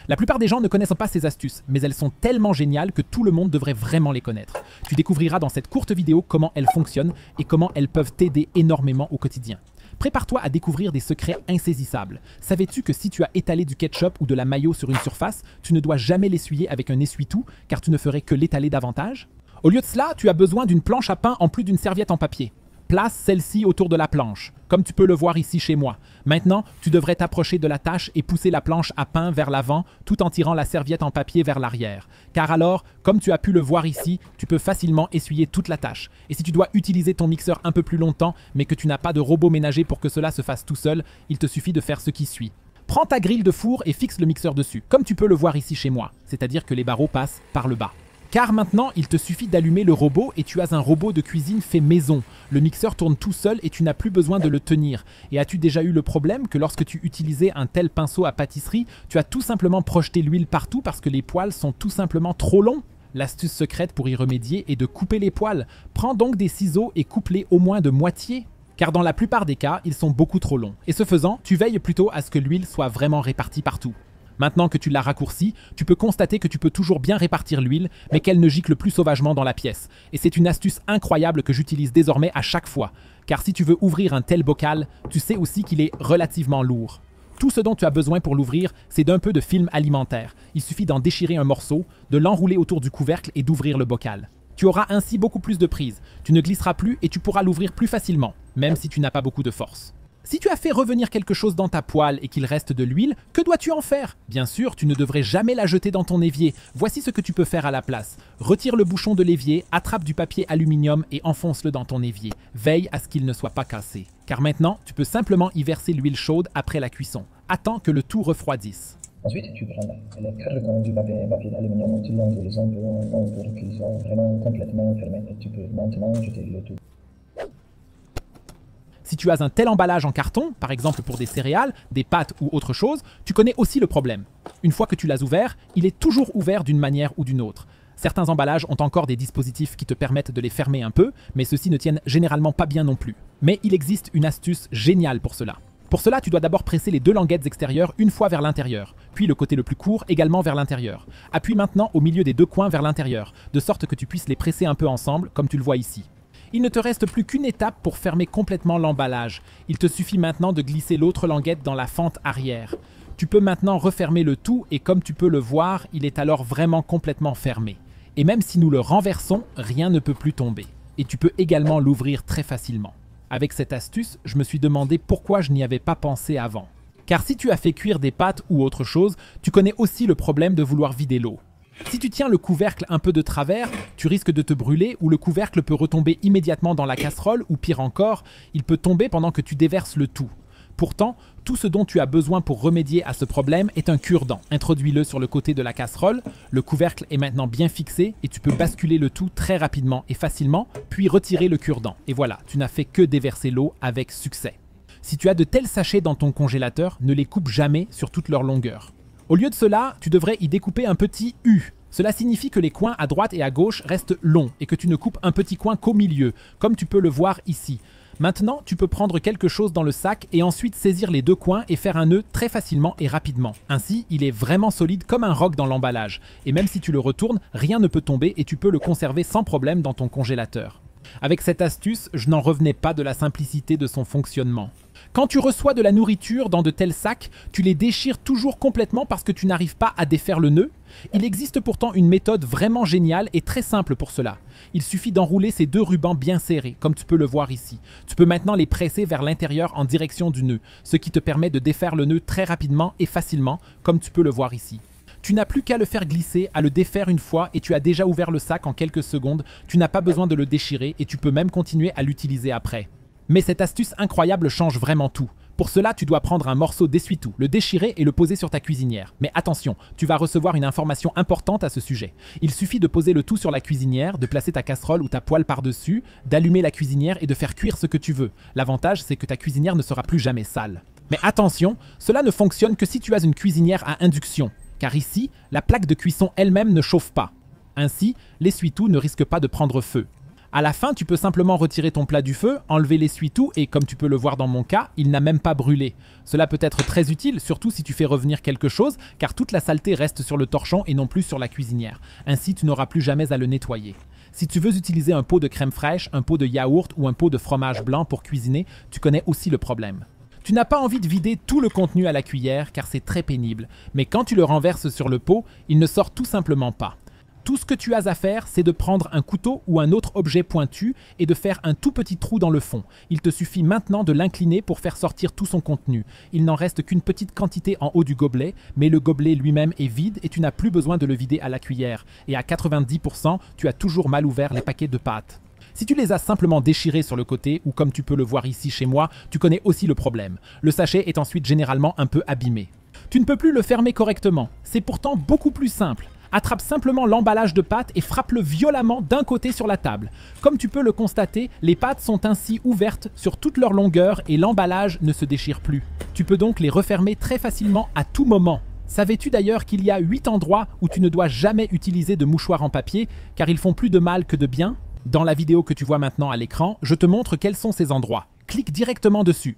La plupart des gens ne connaissent pas ces astuces, mais elles sont tellement géniales que tout le monde devrait vraiment les connaître. Tu découvriras dans cette courte vidéo comment elles fonctionnent et comment elles peuvent t'aider énormément au quotidien. Prépare-toi à découvrir des secrets insaisissables. Savais-tu que si tu as étalé du ketchup ou de la mayo sur une surface, tu ne dois jamais l'essuyer avec un essuie-tout car tu ne ferais que l'étaler davantage? Au lieu de cela, tu as besoin d'une planche à pain en plus d'une serviette en papier. Place celle-ci autour de la planche, comme tu peux le voir ici chez moi. Maintenant, tu devrais t'approcher de la tâche et pousser la planche à pain vers l'avant tout en tirant la serviette en papier vers l'arrière. Car alors, comme tu as pu le voir ici, tu peux facilement essuyer toute la tâche. Et si tu dois utiliser ton mixeur un peu plus longtemps, mais que tu n'as pas de robot ménager pour que cela se fasse tout seul, il te suffit de faire ce qui suit. Prends ta grille de four et fixe le mixeur dessus, comme tu peux le voir ici chez moi, c'est-à-dire que les barreaux passent par le bas. Car maintenant, il te suffit d'allumer le robot et tu as un robot de cuisine fait maison. Le mixeur tourne tout seul et tu n'as plus besoin de le tenir. Et as-tu déjà eu le problème que lorsque tu utilisais un tel pinceau à pâtisserie, tu as tout simplement projeté l'huile partout parce que les poils sont tout simplement trop longs? L'astuce secrète pour y remédier est de couper les poils. Prends donc des ciseaux et coupe-les au moins de moitié. Car dans la plupart des cas, ils sont beaucoup trop longs. Et ce faisant, tu veilles plutôt à ce que l'huile soit vraiment répartie partout. Maintenant que tu l'as raccourci, tu peux constater que tu peux toujours bien répartir l'huile, mais qu'elle ne gicle plus sauvagement dans la pièce. Et c'est une astuce incroyable que j'utilise désormais à chaque fois. Car si tu veux ouvrir un tel bocal, tu sais aussi qu'il est relativement lourd. Tout ce dont tu as besoin pour l'ouvrir, c'est d'un peu de film alimentaire. Il suffit d'en déchirer un morceau, de l'enrouler autour du couvercle et d'ouvrir le bocal. Tu auras ainsi beaucoup plus de prise. Tu ne glisseras plus et tu pourras l'ouvrir plus facilement, même si tu n'as pas beaucoup de force. Si tu as fait revenir quelque chose dans ta poêle et qu'il reste de l'huile, que dois-tu en faire? Bien sûr, tu ne devrais jamais la jeter dans ton évier. Voici ce que tu peux faire à la place. Retire le bouchon de l'évier, attrape du papier aluminium et enfonce-le dans ton évier. Veille à ce qu'il ne soit pas cassé. Car maintenant, tu peux simplement y verser l'huile chaude après la cuisson. Attends que le tout refroidisse. Ensuite, tu prends le carton du papier d'aluminium, tu l'enlèves les embouts pour qu'ils soient vraiment complètement fermés. Et tu peux maintenant jeter le tout. Si tu as un tel emballage en carton, par exemple pour des céréales, des pâtes ou autre chose, tu connais aussi le problème. Une fois que tu l'as ouvert, il est toujours ouvert d'une manière ou d'une autre. Certains emballages ont encore des dispositifs qui te permettent de les fermer un peu, mais ceux-ci ne tiennent généralement pas bien non plus. Mais il existe une astuce géniale pour cela. Pour cela, tu dois d'abord presser les deux languettes extérieures une fois vers l'intérieur, puis le côté le plus court également vers l'intérieur. Appuie maintenant au milieu des deux coins vers l'intérieur, de sorte que tu puisses les presser un peu ensemble, comme tu le vois ici. Il ne te reste plus qu'une étape pour fermer complètement l'emballage. Il te suffit maintenant de glisser l'autre languette dans la fente arrière. Tu peux maintenant refermer le tout et comme tu peux le voir, il est alors vraiment complètement fermé. Et même si nous le renversons, rien ne peut plus tomber. Et tu peux également l'ouvrir très facilement. Avec cette astuce, je me suis demandé pourquoi je n'y avais pas pensé avant. Car si tu as fait cuire des pâtes ou autre chose, tu connais aussi le problème de vouloir vider l'eau. Si tu tiens le couvercle un peu de travers, tu risques de te brûler ou le couvercle peut retomber immédiatement dans la casserole ou pire encore, il peut tomber pendant que tu déverses le tout. Pourtant, tout ce dont tu as besoin pour remédier à ce problème est un cure-dent. Introduis-le sur le côté de la casserole, le couvercle est maintenant bien fixé et tu peux basculer le tout très rapidement et facilement, puis retirer le cure-dent. Et voilà, tu n'as fait que déverser l'eau avec succès. Si tu as de tels sachets dans ton congélateur, ne les coupe jamais sur toute leur longueur. Au lieu de cela, tu devrais y découper un petit U. Cela signifie que les coins à droite et à gauche restent longs et que tu ne coupes un petit coin qu'au milieu, comme tu peux le voir ici. Maintenant, tu peux prendre quelque chose dans le sac et ensuite saisir les deux coins et faire un nœud très facilement et rapidement. Ainsi, il est vraiment solide comme un roc dans l'emballage. Et même si tu le retournes, rien ne peut tomber et tu peux le conserver sans problème dans ton congélateur. Avec cette astuce, je n'en revenais pas de la simplicité de son fonctionnement. Quand tu reçois de la nourriture dans de tels sacs, tu les déchires toujours complètement parce que tu n'arrives pas à défaire le nœud. Il existe pourtant une méthode vraiment géniale et très simple pour cela. Il suffit d'enrouler ces deux rubans bien serrés, comme tu peux le voir ici. Tu peux maintenant les presser vers l'intérieur en direction du nœud, ce qui te permet de défaire le nœud très rapidement et facilement, comme tu peux le voir ici. Tu n'as plus qu'à le faire glisser, à le défaire une fois et tu as déjà ouvert le sac en quelques secondes. Tu n'as pas besoin de le déchirer et tu peux même continuer à l'utiliser après. Mais cette astuce incroyable change vraiment tout. Pour cela, tu dois prendre un morceau d'essuie-tout, le déchirer et le poser sur ta cuisinière. Mais attention, tu vas recevoir une information importante à ce sujet. Il suffit de poser le tout sur la cuisinière, de placer ta casserole ou ta poêle par-dessus, d'allumer la cuisinière et de faire cuire ce que tu veux. L'avantage, c'est que ta cuisinière ne sera plus jamais sale. Mais attention, cela ne fonctionne que si tu as une cuisinière à induction. Car ici, la plaque de cuisson elle-même ne chauffe pas. Ainsi, l'essuie-tout ne risque pas de prendre feu. À la fin, tu peux simplement retirer ton plat du feu, enlever l'essuie-tout et, comme tu peux le voir dans mon cas, il n'a même pas brûlé. Cela peut être très utile, surtout si tu fais revenir quelque chose, car toute la saleté reste sur le torchon et non plus sur la cuisinière. Ainsi, tu n'auras plus jamais à le nettoyer. Si tu veux utiliser un pot de crème fraîche, un pot de yaourt ou un pot de fromage blanc pour cuisiner, tu connais aussi le problème. Tu n'as pas envie de vider tout le contenu à la cuillère car c'est très pénible, mais quand tu le renverses sur le pot, il ne sort tout simplement pas. Tout ce que tu as à faire, c'est de prendre un couteau ou un autre objet pointu et de faire un tout petit trou dans le fond. Il te suffit maintenant de l'incliner pour faire sortir tout son contenu. Il n'en reste qu'une petite quantité en haut du gobelet, mais le gobelet lui-même est vide et tu n'as plus besoin de le vider à la cuillère. Et à 90%, tu as toujours mal ouvert les paquets de pâtes. Si tu les as simplement déchirés sur le côté, ou comme tu peux le voir ici chez moi, tu connais aussi le problème. Le sachet est ensuite généralement un peu abîmé. Tu ne peux plus le fermer correctement. C'est pourtant beaucoup plus simple. Attrape simplement l'emballage de pâtes et frappe-le violemment d'un côté sur la table. Comme tu peux le constater, les pâtes sont ainsi ouvertes sur toute leur longueur et l'emballage ne se déchire plus. Tu peux donc les refermer très facilement à tout moment. Savais-tu d'ailleurs qu'il y a 8 endroits où tu ne dois jamais utiliser de mouchoirs en papier car ils font plus de mal que de bien ? Dans la vidéo que tu vois maintenant à l'écran, je te montre quels sont ces endroits. Clique directement dessus.